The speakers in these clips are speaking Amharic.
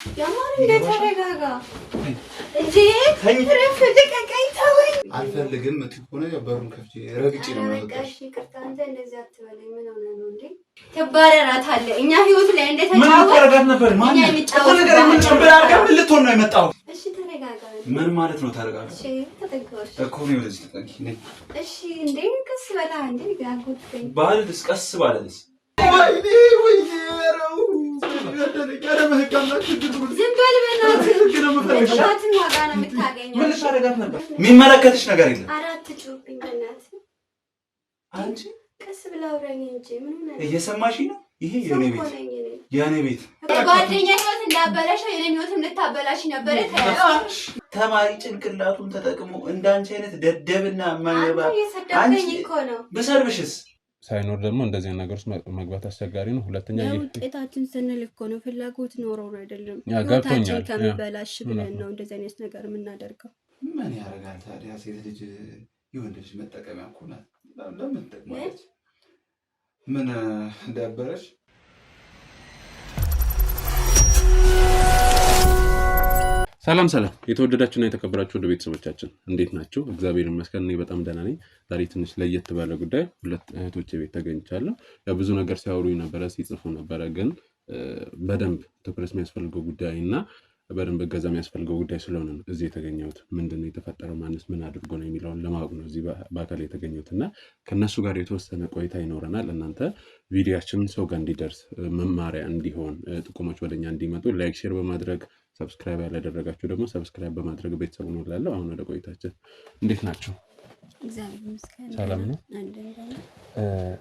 ያማን እንደተረጋጋ እንጂ ፍልቀቀኝ ተወኝ። አልፈልግም እትሆነ በሩን ከፍቼ ረግጬ ነው ማለት እሺ፣ ይቅርታ አንተ እንደዚህ አትበለኝ። ምን ሆነ ነው እንዴ? ትባረራታለህ። እኛ ህይወት ላይ እንደተጫወተ ምን ታረጋት ነበር? ማን ነው ነገር ምን ጨምበር አድርጋ ምን ልትሆን ነው የመጣው? እሺ ተረጋጋ። ምን ማለት ነው ተረጋጋ? እሺ ተጠጋሽ እኮ ነው ወደዚህ ተጠጊ ነኝ። እሺ እንዴ ቀስ በላ እንዴ ጋንኩት ባልስ ቀስ ባልስ ዝም በል በእናትህ። ሻትን ዋጋ ነው የምታገኘው። ምን ልታረጋት ነበር? የሚመለከትሽ ነገር የለም። አራት ጩብኝ በእናትህ አንቺ ቀስ ብላ አውራኝ እንጂ ምን ሆነ? እየሰማሽኝ ነው? ይሄ የኔ ቤት የኔ ቤት ጓደኛ ህይወት እንዳበላሽው የኔ ህይወትም ልታበላሽ ነበር። ተማሪ ጭንቅላቱን ተጠቅሞ እንዳንቺ አይነት ደደብና ማይረባ አንቺ እኮ ነው። በሰርብሽስ ሳይኖር ደግሞ እንደዚህ ነገር ውስጥ መግባት አስቸጋሪ ነው። ሁለተኛ ውጤታችን ስንል እኮ ነው ፍላጎት ኖረው አይደለም። ገብቶኛል። ከመበላሽ ብለን ነው እንደዚህ አይነት ነገር የምናደርገው። ምን ያደርጋል ታዲያ? ሴት ልጅ የወንድ ልጅ መጠቀሚያ እኮ ናት። ለምን ትጠቅማለች? ምን እንዳበረሽ ሰላም የተወደዳችሁና የተከበራችሁ ወደ ቤተሰቦቻችን እንዴት ናችሁ? እግዚአብሔር ይመስገን እኔ በጣም ደህና ነኝ። ዛሬ ትንሽ ለየት ባለ ጉዳይ ሁለት እህቶቼ ቤት ተገኝቻለሁ። ብዙ ነገር ሲያወሩኝ ነበረ፣ ሲጽፉ ነበረ፣ ግን በደንብ ትኩረት የሚያስፈልገው ጉዳይና በደንብ እገዛ የሚያስፈልገው ጉዳይ ስለሆነ ነው እዚህ የተገኘሁት። ምንድነው የተፈጠረው፣ ማንስ ምን አድርጎ ነው የሚለውን ለማወቅ ነው እዚህ በአካል የተገኘሁት እና ከነሱ ጋር የተወሰነ ቆይታ ይኖረናል። እናንተ ቪዲዮአችንን ሰው ጋር እንዲደርስ መማሪያ እንዲሆን ጥቆሞች ወደኛ እንዲመጡ ላይክ፣ ሼር በማድረግ ሰብስክራይብ ያላደረጋችሁ ደግሞ ሰብስክራይብ በማድረግ ቤተሰብ ነው እላለሁ። አሁን ወደ ቆይታችን። እንዴት ናችሁ? እግዚአብሔር ይመስገን ሰላም ነው።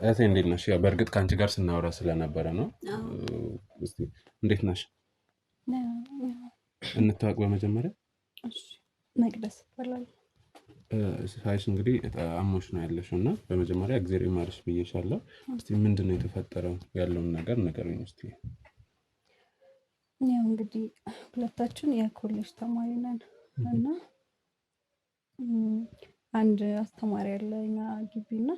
እህቴ እንዴት ነሽ? ያው በእርግጥ ከአንቺ ጋር ስናወራ ስለነበረ ነው። እስቲ እንዴት ነሽ? እንታወቅ በመጀመሪያ። እሺ መቅደስ ይባላል። ሳይሽ እንግዲህ አሞሽ ነው ያለሽው እና በመጀመሪያ እግዚአብሔር ይማርሽ ብዬሻለሁ። እስቲ ምንድነው የተፈጠረው ያለውን ነገር ንገሩኝ እስቲ። ያው እንግዲህ ሁለታችን የኮሌጅ ተማሪ ነን እና አንድ አስተማሪ አለ እኛ ግቢና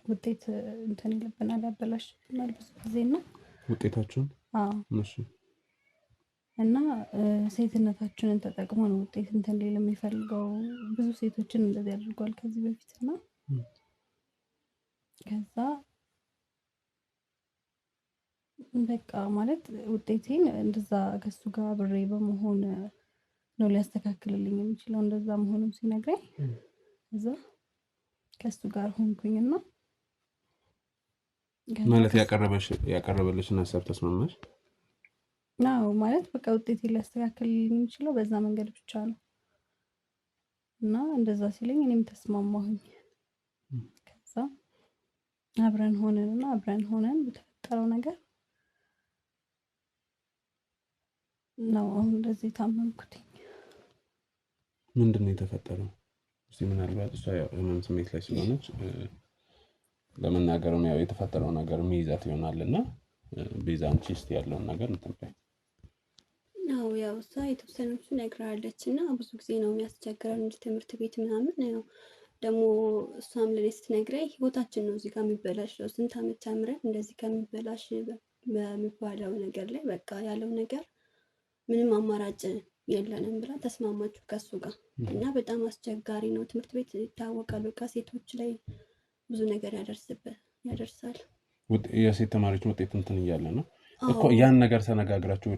ውጤት እንትን ይልብናል፣ ያበላሽብናል ብዙ ጊዜና ውጤታችሁን እሺ። እና ሴትነታችንን ተጠቅሞ ነው ውጤት እንትን ሊል የሚፈልገው። ብዙ ሴቶችን እንደዚህ አድርጓል ከዚህ በፊትና ከዛ በቃ ማለት ውጤቴን እንደዛ ከሱ ጋር ብሬ በመሆን ነው ሊያስተካክልልኝ የሚችለው። እንደዛ መሆኑን ሲነግረኝ እዛ ከሱ ጋር ሆንኩኝና ማለት ያቀረበልሽን ሀሳብ ተስማማሽ? ነው ማለት በቃ ውጤቴን ሊያስተካክልልኝ የሚችለው በዛ መንገድ ብቻ ነው እና እንደዛ ሲለኝ እኔም ተስማማሁኝ። ከዛ አብረን ሆነን በተፈጠረው ነገር ነው አሁን እንደዚህ ታመምኩትኝ። ምንድነው የተፈጠረው? እስቲ ምናልባት እሷ ያው ህመም ስሜት ላይ ስለሆነች ለመናገር ነው ያው የተፈጠረው ነገር የሚይዛት ይሆናልና ቤዛ አንቺ እስቲ ያለውን ነገር እንተንበይ። ያው እሷ የተወሰነች ነግራለችና ብዙ ጊዜ ነው የሚያስቸግረን እንጂ ትምህርት ቤት ምናምን ያው ደግሞ እሷም ለኔ ስትነግረኝ ህይወታችን ነው እዚህ ጋር የሚበላሽው። ስንት ዓመት ተምረን እንደዚህ ከሚበላሽ በሚባለው ነገር ላይ በቃ ያለው ነገር ምንም አማራጭ የለንም ብላ ተስማማችሁ ከሱ ጋር እና በጣም አስቸጋሪ ነው። ትምህርት ቤት ይታወቃል በቃ ሴቶች ላይ ብዙ ነገር ያደርሳል። የሴት ተማሪዎች ውጤት እንትን እያለ ነው እኮ ያን ነገር ተነጋግራችሁ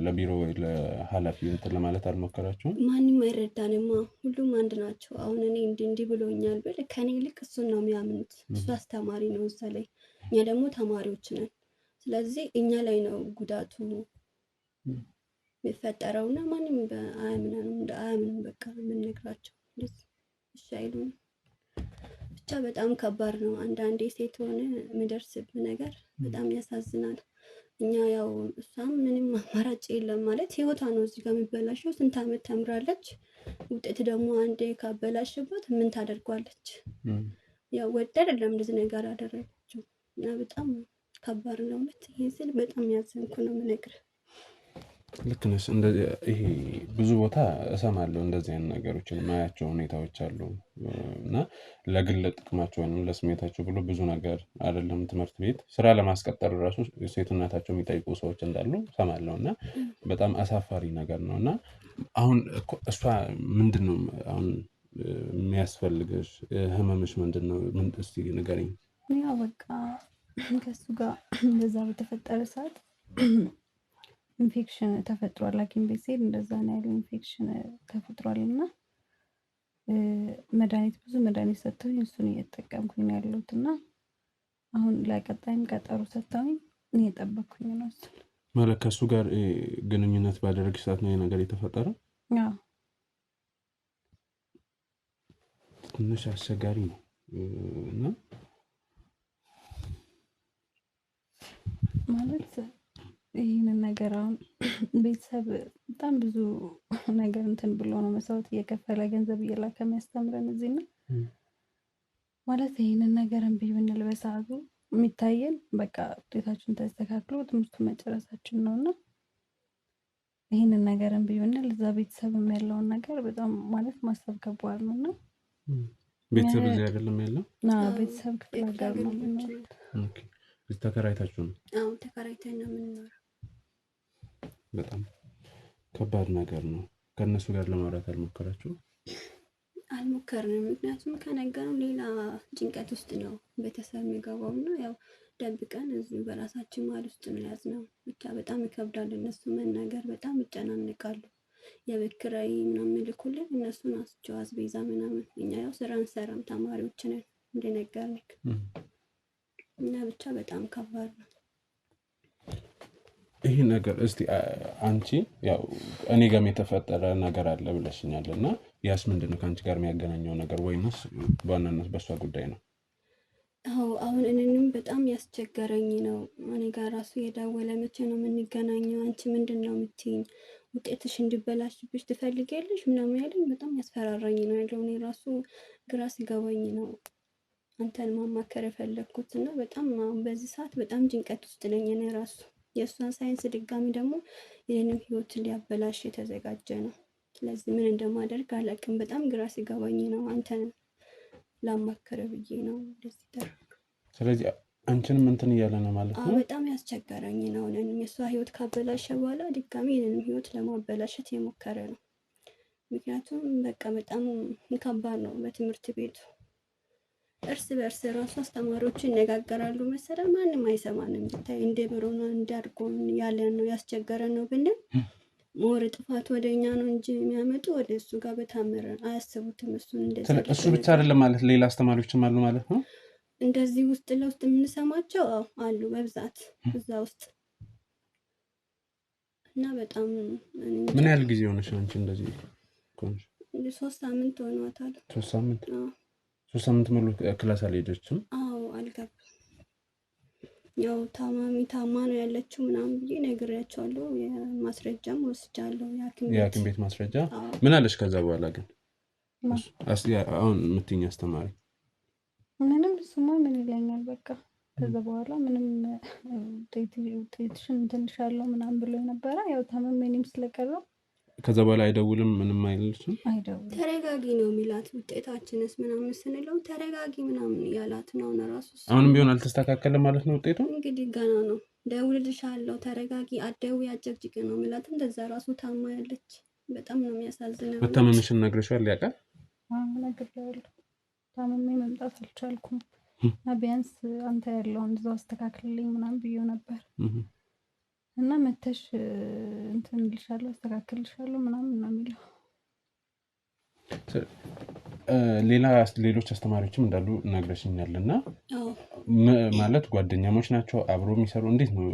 ለቢሮ ወይ ለኃላፊ እንትን ለማለት አልሞከራችሁም? ማንም አይረዳንማ፣ ሁሉም አንድ ናቸው። አሁን እኔ እንዲህ ብሎኛል ብል ከኔ ይልቅ እሱን ነው የሚያምኑት። እሱ አስተማሪ ነው እዛ ላይ፣ እኛ ደግሞ ተማሪዎች ነን። ስለዚህ እኛ ላይ ነው ጉዳቱ የሚፈጠረውና ማንም አያምንም። በቃ የምንነግራቸው እሺ አይሉም። ብቻ በጣም ከባድ ነው። አንዳንዴ ሴት ሆነ የሚደርስብህ ነገር በጣም ያሳዝናል። እኛ ያው እሷም ምንም አማራጭ የለም ማለት ህይወቷ ነው እዚህ ጋር የሚበላሸው። ስንት ዓመት ተምራለች። ውጤት ደግሞ አንዴ ካበላሽባት ምን ታደርጓለች? ያው ወደ አይደለም እንደዚህ ነገር አደረገችው እና በጣም ከባድ ነው። ይሄ ስል በጣም ያዘንኩ ነው የምነግርህ። ልክ ነሽ። ይሄ ብዙ ቦታ እሰማለሁ እንደዚህ አይነት ነገሮችን ማያቸው ሁኔታዎች አሉ እና ለግል ጥቅማቸው ወይም ለስሜታቸው ብሎ ብዙ ነገር አይደለም ትምህርት ቤት ስራ ለማስቀጠር ራሱ ሴትነታቸው የሚጠይቁ ሰዎች እንዳሉ እሰማለሁ እና በጣም አሳፋሪ ነገር ነው። እና አሁን እሷ ምንድን ነው አሁን የሚያስፈልገሽ ህመምሽ ምንድን ነው? እስኪ ንገሪኝ። ያው በቃ ከሱ ጋር እንደዛ በተፈጠረ ሰዓት ኢንፌክሽን ተፈጥሯል። ሐኪም ቤት ስሄድ እንደዛ ነው ያለው፣ ኢንፌክሽን ተፈጥሯል እና ብዙ መድኃኒት ሰጥተውኝ እሱን እየተጠቀምኩኝ ነው ያለሁት እና አሁን ለቀጣይም ቀጠሮ ሰጥተውኝ እየጠበቅኩኝ ነው እሱን። ማለት ከእሱ ጋር ግንኙነት ባደረግሽ ሰዓት ነው ነገር የተፈጠረው? አዎ። ትንሽ አስቸጋሪ ነው እና ማለት ይህንን ነገር አሁን ቤተሰብ በጣም ብዙ ነገር እንትን ብሎ ነው መስዋዕት እየከፈለ ገንዘብ እየላከ የሚያስተምረን እዚህ ነው ማለት ይህንን ነገር እምቢ ብንል በሰዓቱ የሚታየን በቃ ውጤታችን ተስተካክሎ ትምህርቱ መጨረሳችን ነው እና ይህንን ነገር እምቢ ብንል እዛ ቤተሰብም ያለውን ነገር በጣም ማለት ማሰብ ከባድ ነው እና ቤተሰብ እዚህ አይደለም ያለው? ቤተሰብ ክፍለ ሀገር ነው የምንኖረው። ተከራይታችሁ ነው? አዎ ተከራይተን ነው የምንኖረው። በጣም ከባድ ነገር ነው። ከእነሱ ጋር ለማውራት አልሞከራችሁም? አልሞከርንም። ምክንያቱም ከነገሩ ሌላ ጭንቀት ውስጥ ነው ቤተሰብ የሚገባው እና ያው ደብቀን እዚሁ በራሳችን መሀል ውስጥ ነው ያዝነው። ብቻ በጣም ይከብዳል። እነሱ መናገር በጣም ይጨናነቃሉ። የቤት ኪራይ ምናምን ልኩልን እነሱ ናቸው አስቤዛ ምናምን። እኛ ያው ስራ እንሰራም ተማሪዎች ነን እንደነገርንክ እና ብቻ በጣም ከባድ ነው ይህ ነገር። እስቲ አንቺ ያው እኔ ጋርም የተፈጠረ ነገር አለ ብለሽኛል እና ያስ ምንድን ነው ከአንቺ ጋር የሚያገናኘው ነገር ወይንስ በዋናነት በእሷ ጉዳይ ነው? አዎ አሁን እኔንም በጣም ያስቸገረኝ ነው። እኔ ጋር ራሱ የደወለ መቼ ነው የምንገናኘው? አንቺ ምንድን ነው የምትይኝ? ውጤትሽ እንዲበላሽብሽ ትፈልጊያለሽ ምናምን ያለኝ በጣም ያስፈራራኝ ነው ያለው። እኔ ራሱ ግራ ሲገባኝ ነው አንተን ማማከር የፈለግኩት እና በጣም በዚህ ሰዓት በጣም ጭንቀት ውስጥ ነኝ እኔ ራሱ። የእሷን ሳይንስ ድጋሚ ደግሞ የኔንም ህይወት ሊያበላሽ የተዘጋጀ ነው። ስለዚህ ምን እንደማደርግ አላውቅም። በጣም ግራ ሲገባኝ ነው አንተን ላማከረ ብዬ ነው እንደዚህ ተረክ። ስለዚህ አንቺንም እንትን እያለ ነው ማለት ነው? በጣም ያስቸገረኝ ነው። እኔንም የእሷ ህይወት ካበላሸ በኋላ ድጋሚ የኔንም ህይወት ለማበላሸት የሞከረ ነው። ምክንያቱም በቃ በጣም ከባድ ነው። በትምህርት ቤቱ እርስ በእርስ ራሱ አስተማሪዎቹ ይነጋገራሉ መሰለህ፣ ማንም አይሰማንም። ብታይ እንደ ብሮና እንዳርጎን ያለ ነው ያስቸገረን ነው ብንል ሞር ጥፋት ወደኛ ነው እንጂ የሚያመጡ ወደ እሱ ጋር በታምር አያስቡትም። እሱን እንደዚህ እሱ ብቻ አይደለም ማለት ሌላ አስተማሪዎችም አሉ ማለት ነው። እንደዚህ ውስጥ ለውስጥ የምንሰማቸው አሉ በብዛት እዛ ውስጥ እና በጣም ምን ያህል ጊዜ ሆነሽ አንቺ እንደዚህ ኮንሽ? 3 ሳምንት ሆኗታል። 3 ሳምንት? 3 ሳምንት ሙሉ ክላስ አልሄደችም? አዎ አልገባም። ያው ታማ ነው ያለችው ምናምን ብዬ ነግሬያቸዋለሁ። የማስረጃም ወስጃለሁ የሐኪም ቤት ማስረጃ። ምን አለሽ ከዛ በኋላ ግን? አሁን የምትይኝ አስተማሪ ምንም እሱማ ምን ይለኛል በቃ ከዛ በኋላ ምንም ውጤትሽን ትንሻለው ምናምን ብሎ ነበረ። ያው ታመሜንም ስለቀረው ከዛ በኋላ አይደውልም ምንም አይልሽም? አይደውልም። ተረጋጊ ነው የሚላት። ውጤታችንስ ምናምን ስንለው ተረጋጊ ምናምን ያላት ነው እራሱ። አሁንም ቢሆን አልተስተካከለም ማለት ነው ውጤቱ? እንግዲህ ገና ነው። ደውልልሻለሁ ተረጋጊ አትደውይ አጨቅጭቅ ነው የሚላት። እንደዛ ራሱ ታማ ያለች በጣም ነው የሚያሳዝነው። መታመምሽን ነግረሽዋል? ያውቃል? ነግሬዋለሁ። ታመሜ መምጣት አልቻልኩም እና ቢያንስ አንተ ያለውን እዛው አስተካክልልኝ ምናምን ብዬው ነበር እና መተሽ እንትን ልሻለሁ አስተካክልልሻለሁ ምናምን ነው የሚለው። ሌሎች አስተማሪዎችም እንዳሉ ነግረሽኛል እና ማለት ጓደኛሞች ናቸው አብሮ የሚሰሩ እንዴት ነው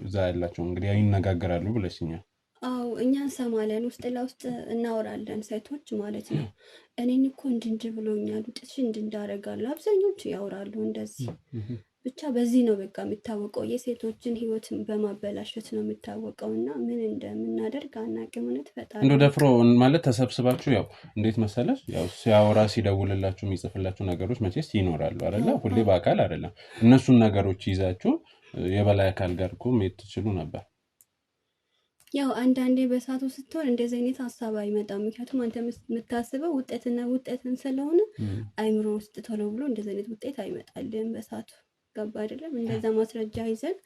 እዛ ያላቸው? እንግዲህ ይነጋገራሉ ብለሽኛል። አዎ እኛ እንሰማለን፣ ውስጥ ለውስጥ እናወራለን ሴቶች ማለት ነው። እኔን እኮ እንድንድ ብሎኛል ውጤትሽ እንዳረጋለሁ አብዛኞቹ ያወራሉ እንደዚህ። ብቻ በዚህ ነው በቃ የሚታወቀው። የሴቶችን ህይወት በማበላሸት ነው የሚታወቀው እና ምን እንደምናደርግ አናውቅም። እውነት ፈጣሪ እንደው ደፍሮ ማለት ተሰብስባችሁ ያው እንዴት መሰለሽ ያው ሲያወራ ሲደውልላችሁ የሚጽፍላችሁ ነገሮች መቼስ ይኖራሉ አይደለ? ሁሌ በአካል አይደለም። እነሱን ነገሮች ይዛችሁ የበላይ አካል ጋር እኮ መሄድ ትችሉ ነበር። ያው አንዳንዴ በሰዓቱ ስትሆን እንደዚህ አይነት ሀሳብ አይመጣም። ምክንያቱም አንተ የምታስበው ውጤትን ስለሆነ አይምሮ ውስጥ ቶሎ ብሎ እንደዚህ አይነት ውጤት አይመጣልህም በሰዓቱ። ገባ አይደለም? እንደዛ ማስረጃ ይዘን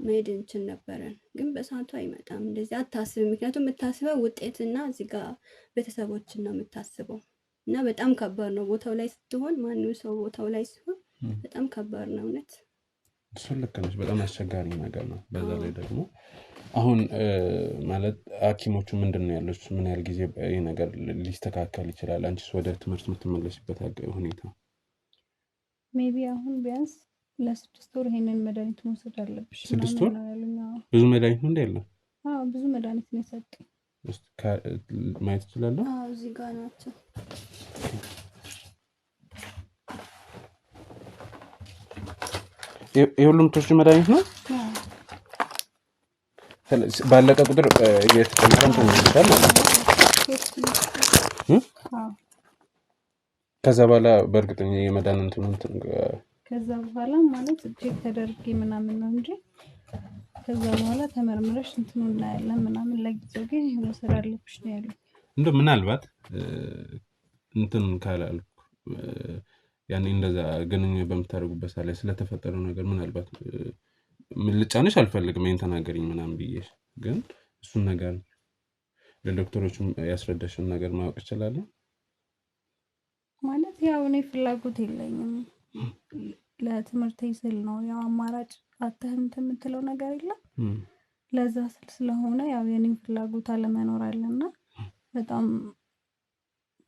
መሄድ እንችል ነበረን፣ ግን በሰዓቱ አይመጣም። እንደዚህ አታስብም። ምክንያቱም የምታስበው ውጤትና እዚህ ጋር ቤተሰቦችን ነው የምታስበው እና በጣም ከባድ ነው ቦታው ላይ ስትሆን። ማንም ሰው ቦታው ላይ ሲሆን በጣም ከባድ ነው እውነት። እሱን ልክ ነች። በጣም አስቸጋሪ ነገር ነው። በዛ ላይ ደግሞ አሁን ማለት ሐኪሞቹ ምንድን ነው ያለች ምን ያህል ጊዜ ይህ ነገር ሊስተካከል ይችላል? አንቺስ ወደ ትምህርት የምትመለስበት ሁኔታ? ሜቢ አሁን ቢያንስ ለ6 ወር ይሄንን መድኃኒት መውሰድ አለብሽ። 6 ወር ብዙ መድኃኒት ነው እንዳለ? አዎ ብዙ መድኃኒት ነው የሰጠኝ። ማየት እችላለሁ? አዎ እዚህ ጋር ናቸው። የሁሉም ቶች መድኃኒት ነው? ባለቀ ቁጥር እየተጨመረ እንትን ይችላል ማለት ነው። ከዛ በኋላ በእርግጠኛ የመዳን እንትን ከዛ በኋላ ማለት ቼክ ተደርጌ ምናምን ነው እንጂ ከዛ በኋላ ተመርምረሽ እንትኑ እናያለን ምናምን። ለጊዜው ግን ይሄ መውሰድ አለብሽ ነው ያሉኝ። እንደው ምናልባት እንትን ካላልኩ ያኔ እንደዛ ግንኙነት በምታደርጉበት ሰዓት ላይ ስለተፈጠረው ነገር ምናልባት ልጫንሽ አልፈልግም ይሄን ተናገሪኝ ምናምን ብዬሽ፣ ግን እሱን ነገር ለዶክተሮቹም ያስረዳሽን ነገር ማወቅ ይችላል ማለት። ያው እኔ ፍላጎት የለኝም ለትምህርት ስል ነው። ያው አማራጭ አተህም የምትለው ነገር የለም። ለዛ ስል ስለሆነ ያው የኔን ፍላጎት አለመኖር አለና በጣም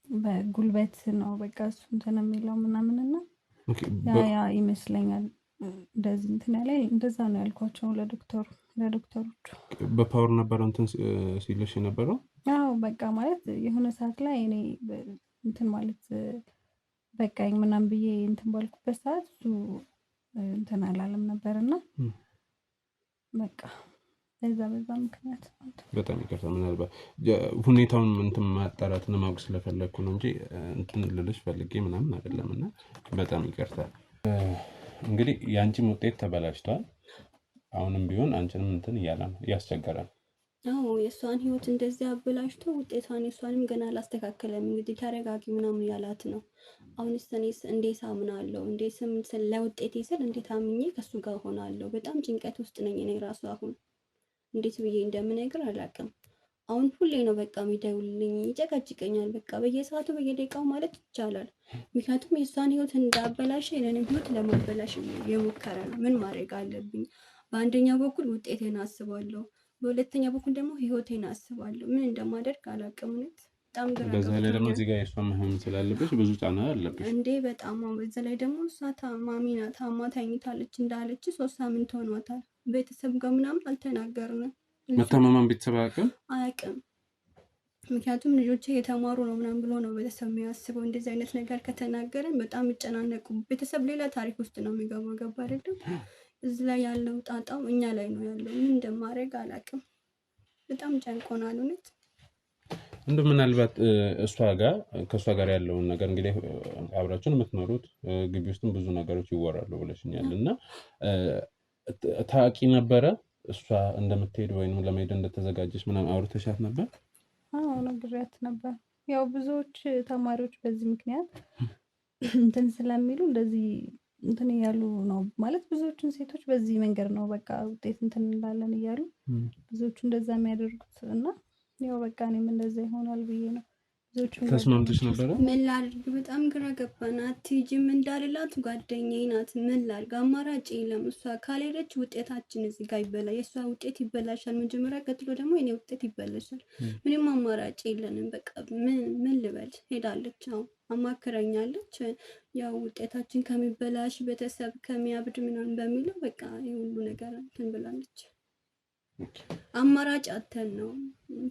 በጉልበት ነው በቃ እሱ እንትን የሚለው ምናምንና ያ ይመስለኛል እንደዚህ እንትን ያለ እንደዛ ነው ያልኳቸው ለዶክተሮቹ። በፓወር ነበር እንትን ሲልሽ የነበረው? አዎ በቃ ማለት የሆነ ሰዓት ላይ እኔ እንትን ማለት በቃኝ ምናምን ብዬ እንትን ባልኩበት ሰዓት እሱ እንትን አላለም ነበርና በቃ በዛ ምክንያት በጣም ይቅርታ። ምናልባት ሁኔታውን እንትን ማጣራትና ማወቅ ስለፈለግኩ ነው እንጂ እንትን ልልሽ ፈልጌ ምናምን አይደለም። እና በጣም ይቅርታ። እንግዲህ የአንቺም ውጤት ተበላሽቷል። አሁንም ቢሆን አንቺንም እንትን እያለ ነው እያስቸገራል። አዎ የእሷን ህይወት እንደዚህ አበላሽቶ ውጤቷን የእሷንም ገና አላስተካከለም። እንግዲህ ተረጋጊ ምናምን ያላት ነው። አሁንስ እኔስ እንዴት አምናለሁ? እንዴት ለውጤቴ ስል እንዴት አምኜ ከሱ ጋር ሆናለሁ? በጣም ጭንቀት ውስጥ ነኝ እኔ ራሱ። አሁን እንዴት ብዬ እንደምነግር አላውቅም። አሁን ሁሌ ነው በቃ የሚደውልልኝ፣ ይጨቀጭቀኛል። በቃ በየሰዓቱ በየደቂቃው ማለት ይቻላል። ምክንያቱም የእሷን ህይወት እንዳበላሸ የኔንም ህይወት ለማበላሽ የሞከረ ነው። ምን ማድረግ አለብኝ? በአንደኛው በኩል ውጤቴን አስባለሁ፣ በሁለተኛ በኩል ደግሞ ህይወቴን አስባለሁ። ምን እንደማደርግ አላውቅም። እውነት በጣም ግራ በዛ ላይ ደግሞ እዚህ ጋር የእሷ መሆን ስላለብሽ ብዙ ጫና አለብሽ እንዴ በጣም። በዛ ላይ ደግሞ እሷ ታማሚ ናት፣ ታማ ተኝታለች እንዳለች 3 ሳምንት ሆኗታል። ቤተሰብ ጋር ምናምን አልተናገርንም። መታመማን ቤተሰብ አያውቅም። ምክንያቱም ልጆቼ የተማሩ ነው ምናምን ብሎ ነው ቤተሰብ የሚያስበው። እንደዚህ አይነት ነገር ከተናገረን በጣም ይጨናነቁ። ቤተሰብ ሌላ ታሪክ ውስጥ ነው የሚገባው። ገባ አይደለም? እዚህ ላይ ያለው ጣጣው እኛ ላይ ነው ያለው። ምን እንደማደርግ አላውቅም። በጣም ጨንቆናል እውነት። እንደ ምናልባት ከእሷ ጋር ያለውን ነገር እንግዲህ አብራችሁን የምትኖሩት ግቢ ውስጥም ብዙ ነገሮች ይወራሉ ብለሽኛል እና ታውቂ ነበረ እሷ እንደምትሄድ ወይም ለመሄድ እንደተዘጋጀች ምናምን አውርተሻት ነበር? አዎ ነግሬያት ነበር። ያው ብዙዎች ተማሪዎች በዚህ ምክንያት እንትን ስለሚሉ እንደዚህ እንትን እያሉ ነው ማለት ብዙዎችን ሴቶች በዚህ መንገድ ነው በቃ ውጤት እንትን እንላለን እያሉ ብዙዎቹ እንደዛ የሚያደርጉት እና ያው በቃ እኔም እንደዛ ይሆናል ብዬ ነው። ተስማምተሽ ነበረ? ምን ላድርግ በጣም ግራ ገባን። አትሄጂም እንዳልላት ጓደኛዬ ናት። ምን ላድርግ? አማራጭ የለም። እሷ ካልሄደች ውጤታችን እዚህ ጋር ይበላል። የእሷ ውጤት ይበላሻል መጀመሪያ፣ ቀጥሎ ደግሞ የኔ ውጤት ይበላሻል። ምንም አማራጭ የለንም። በቃ ምን ልበል? ሄዳለች። አዎ አማክረኛለች። ያው ውጤታችን ከሚበላሽ ቤተሰብ ከሚያብድ ምናምን በሚለው በቃ የሁሉ ነገር እንትን ብላለች። አማራጭ አተን ነው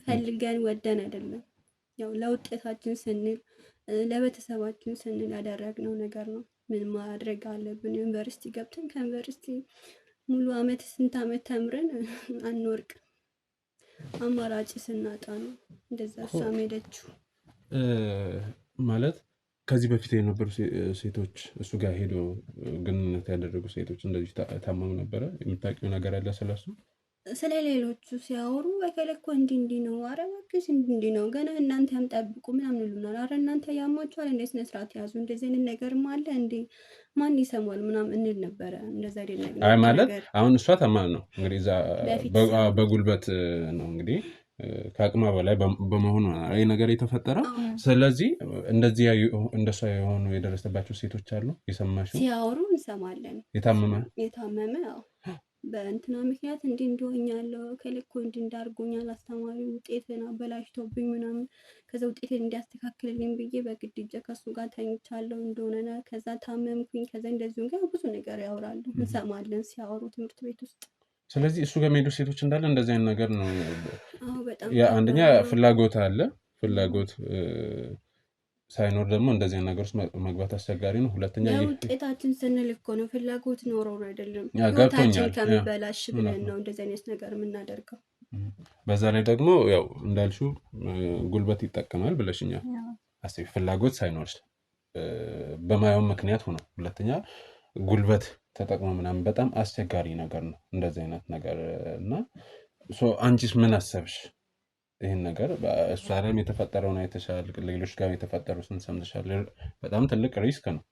ፈልገን ወደን አይደለም። ያው ለውጤታችን ስንል ለቤተሰባችን ስንል ያደረግነው ነገር ነው። ምን ማድረግ አለብን? ዩኒቨርሲቲ ገብተን ከዩኒቨርሲቲ ሙሉ አመት ስንት አመት ተምረን አንወርቅ። አማራጭ ስናጣ ነው እንደዛ እሷ ሄደችው። ማለት ከዚህ በፊት የነበሩ ሴቶች እሱ ጋር ሄዶ ግንኙነት ያደረጉ ሴቶች እንደዚህ ታመሙ ነበረ? የምታውቂው ነገር አለ ስለሱ? ስለ ሌሎቹ ሲያወሩ እከሌ እኮ እንዲህ ነው፣ ኧረ እባክሽ እንዲህ ነው፣ ገና እናንተ ጠብቁ ምናምን ይሉናል። ኧረ እናንተ ያሟችኋል እንደ ስነ ስርዓት ያዙ፣ እንደዚህ አይነት ነገርም አለ እንዴ ማን ይሰማል ምናምን እንል ነበረ። እንደዛ አይደለም አይ ማለት ነገር አሁን እሷ ታማኝ ነው እንግዲህ እዛ በፊት በጉልበት ነው እንግዲህ ከአቅማ በላይ በመሆኑ ይህ ነገር የተፈጠረው። ስለዚህ እንደዚህ እንደሷ የሆኑ የደረሰባቸው ሴቶች አሉ የሰማሽው? ሲያወሩ እንሰማለን። የታመመ ያው በእንትና ምክንያት እንዲህ እንደሆኛለሁ ከልኮ እንዲህ እንዳርጎኛል አስተማሪ ውጤትን አበላሽቶብኝ ምናምን ከዛ ውጤትን እንዲያስተካክልልኝ ብዬ በግድ እጄ ከሱ ጋር ተኝቻለሁ እንደሆነ ከዛ ታመምኩኝ ከዛ እንደዚሁ ጋር ብዙ ነገር ያወራሉ እንሰማለን ሲያወሩ ትምህርት ቤት ውስጥ። ስለዚህ እሱ ጋር የሚሄዱ ሴቶች እንዳለ እንደዚህ አይነት ነገር ነው። በጣም አንደኛ ፍላጎት አለ፣ ፍላጎት ሳይኖር ደግሞ እንደዚህ አይነት ነገር ውስጥ መግባት አስቸጋሪ ነው። ሁለተኛ ውጤታችን ስንል እኮ ነው ፍላጎት ኖሮ አይደለም ህይወታችን ከሚበላሽ ብለን ነው እንደዚህ አይነት ነገር የምናደርገው። በዛ ላይ ደግሞ ያው እንዳልሽው ጉልበት ይጠቀማል ብለሽኛል። አስቢ ፍላጎት ሳይኖር በማየው ምክንያት ሆኖ ሁለተኛ ጉልበት ተጠቅሞ ምናምን በጣም አስቸጋሪ ነገር ነው እንደዚህ አይነት ነገር እና አንቺስ ምን አሰብሽ? ይህን ነገር እሷ ላይም የተፈጠረውን አይተሻል፣ ሌሎች ጋር የተፈጠሩትን ሰምተሻል። በጣም ትልቅ ሪስክ ነው።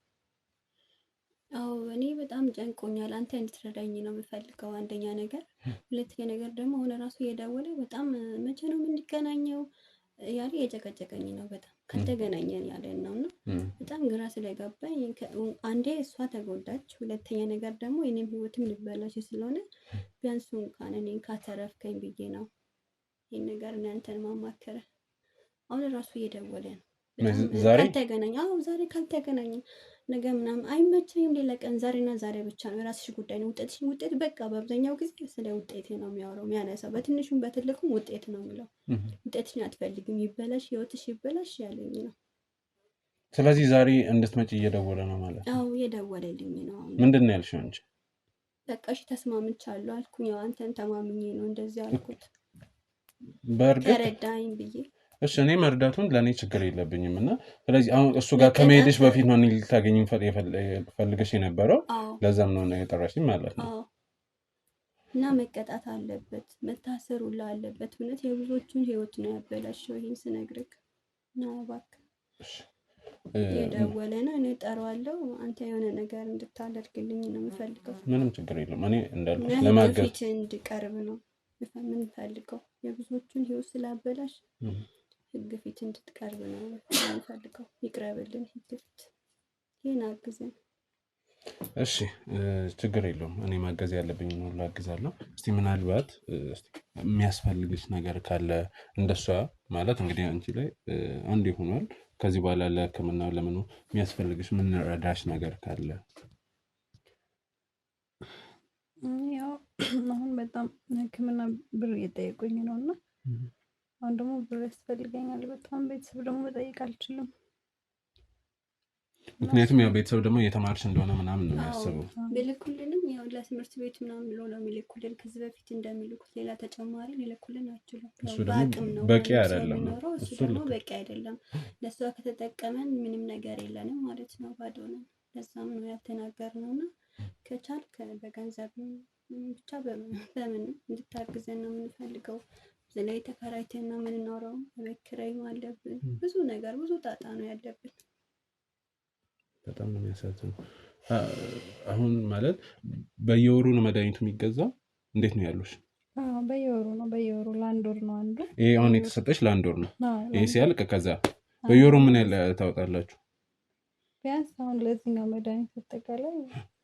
አዎ እኔ በጣም ጨንቆኛል። አንተ እንድትረዳኝ ነው የምፈልገው አንደኛ ነገር። ሁለተኛ ነገር ደግሞ አሁን ራሱ እየደወለ በጣም መቼ ነው የምንገናኘው ያለ የጨቀጨቀኝ ነው። በጣም ካልተገናኘን ያለን ነው እና በጣም ግራ ስለገባኝ አንዴ እሷ ተጎዳች፣ ሁለተኛ ነገር ደግሞ የኔም ህይወትም ሊበላሽ ስለሆነ ቢያንስ እንኳን እኔን ካተረፍከኝ ብዬ ነው ይህን ነገር እናንተን ማማከረ። አሁን ራሱ እየደወለ ነው ካልተገናኘን። አዎ ዛሬ ካልተገናኘን ነገ ምናምን አይመቸኝም፣ ሌላ ቀን ዛሬና ዛሬ ብቻ ነው፣ የራስሽ ጉዳይ ነው። ውጤት በቃ በአብዛኛው ጊዜ ስለ ውጤቴ ነው የሚያወራው የሚያነሳው፣ በትንሹም በትልቁም ውጤት ነው የሚለው። ውጤትሽን አትፈልግም ይበላሽ ህይወትሽ ይበላሽ ያለኝ ነው። ስለዚህ ዛሬ እንድትመጪ እየደወለ ነው ማለት ነው? አዎ እየደወለልኝ ነው። ምንድን ነው ያልሽው አንቺ? በቃ እሺ ተስማምቻለሁ አልኩኝ። ያው አንተን ተማምኜ ነው እንደዚህ አልኩት። በእርግጥ ተረዳኝ ብዬ እሺ እኔ መርዳቱን ለእኔ ችግር የለብኝም እና ስለዚህ አሁን እሱ ጋር ከመሄድሽ በፊት ነው ልታገኝ ፈልገሽ የነበረው። ለዛም ነው የጠራሽኝ ማለት ነው። እና መቀጣት አለበት መታሰሩ አለበት። እውነት የብዙዎቹን ህይወት ነው ያበላሸው ይህን ስነግርህ። እና እባክህ የደወለ ነው እኔ እጠራዋለሁ። አንተ የሆነ ነገር እንድታደርግልኝ ነው የምፈልገው። ምንም ችግር የለም። እኔ እንዳልኩሽ ለማገዝ ፊት እንድቀርብ ነው የምንፈልገው። የብዙዎቹን ህይወት ስላበላሽ ህግ ፊት እንድትቀርብ ነው የምንፈልገው። ይቅረብልን ህግ ፊት። ይህን አግዘን። እሺ ችግር የለውም። እኔ ማገዝ ያለብኝ ነው ላግዛለሁ። እስቲ ምናልባት የሚያስፈልግሽ ነገር ካለ እንደሷ ማለት እንግዲህ አንቺ ላይ አንድ ይሆናል። ከዚህ በኋላ ለህክምና ለምኑ የሚያስፈልግሽ ምንረዳሽ ነገር ካለ? ያው አሁን በጣም ህክምና ብር እየጠየቁኝ ነው እና አሁን ደግሞ ብር ያስፈልገኛል በጣም። ቤተሰብ ደግሞ መጠየቅ አልችልም። ምክንያቱም ያው ቤተሰብ ደግሞ እየተማርሽ እንደሆነ ምናምን ነው የሚያስበው። ቢልኩልንም ያው ለትምህርት ቤት ምናምን ብሎ ነው የሚልኩልን። ከዚህ በፊት እንደሚልኩት ሌላ ተጨማሪ ሊልኩልን አይችሉም። እሱ ደግሞ በቂ አይደለም። እሱ ደግሞ በቂ አይደለም። ለእሷ ከተጠቀመን ምንም ነገር የለንም ማለት ነው፣ ባዶ ነው። ለዛም ነው ያልተናገርነው እና ከቻልክ በገንዘብ ብቻ በምን እንድታግዘን ነው የምንፈልገው። ስለዚህ ተከራይተን ነው የምንኖረው። ቤት ኪራይም አለብን። ብዙ ነገር ብዙ ጣጣ ነው ያለብን። በጣም ነው የሚያሳዝነው። አሁን ማለት በየወሩ ነው መድኃኒቱ የሚገዛው? እንዴት ነው ያሉሽ? በየወሩ ነው። በየወሩ ለአንድ ወር ነው አንዱ። ይሄ አሁን የተሰጠሽ ለአንድ ወር ነው። ይሄ ሲያልቅ ከዛ በየወሩ ምን ያህል ታወጣላችሁ? ቢያንስ አሁን ለዚህኛው መድኃኒት አጠቃላይ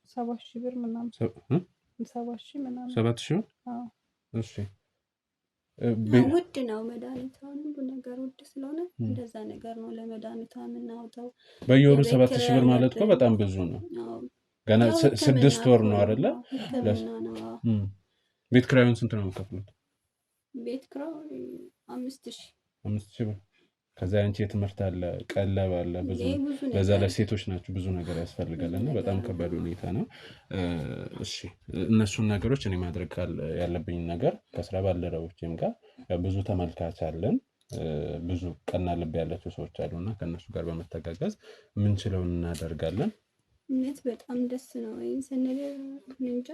7,000 ብር ምናምን 7,000 ምናምን 7,000 እሺ ውድ ነው መድኃኒት። አሁን ሁሉ ነገር ውድ ስለሆነ እንደዛ ነገር ነው ለመድኃኒቷ የምናወጣው። በየወሩ 7,000 ብር ማለት እኮ በጣም ብዙ ነው። ገና 6 ወር ነው አይደለ? ቤት ኪራዩን ስንት ነው የምትከፍሉት? ቤት ኪራዩ 5,000 ብር። ከዛ አንቺ የትምህርት አለ፣ ቀለብ አለ፣ ብዙ በዛ ላይ ሴቶች ናቸው፣ ብዙ ነገር ያስፈልጋል እና በጣም ከባድ ሁኔታ ነው። እሺ እነሱን ነገሮች እኔ ማድረግ ያለብኝ ነገር ከስራ ባልደረቦቼም ጋር ብዙ ተመልካች አለን፣ ብዙ ቀና ልብ ያላቸው ሰዎች አሉና ከእነሱ ጋር በመተጋገዝ የምንችለውን እናደርጋለን። እውነት በጣም ደስ ነው። ይህን ስንል እንጃ